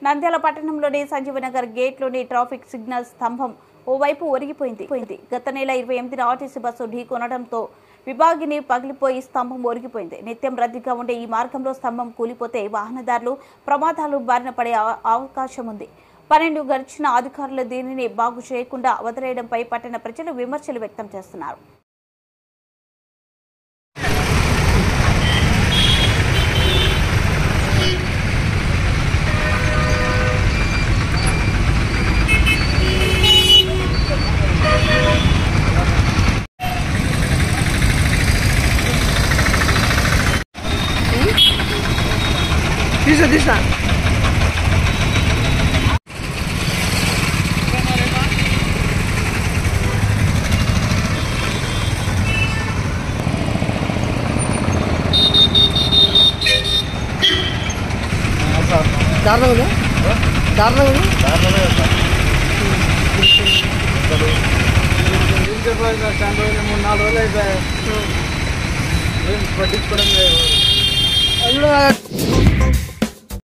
నంద్యాల పట్టణంలోని Sanjeevanagar గేట్లోని traffic signal స్తంభం ఓవైపు ఒరిగిపోయింది. గత నెల 28న ఆర్టీసీ బస్సు ఢీకొనడంతో విభాగిని పగిలిపోయి స్తంభం ఒరిగిపోయింది. నిత్యం రద్దీగా ఉండే ఈ మార్గంలో స్తంభం కూలిపోతే వాహనదారులు ప్రమాదాలు బారిన పడే అవకాశం ఉంది. 12 గడిచిన అధికారులు దీనిని బాగు చేయకుండా వదిలేయడంపై పట్టణ ప్రజలు విమర్శలు వ్యక్తం చేస్తున్నారు. Dice. దారుణంగా చాలా రోజులు 3-4 రోజులు అయిపోయాయి. పట్టించుకోవడం లేదు.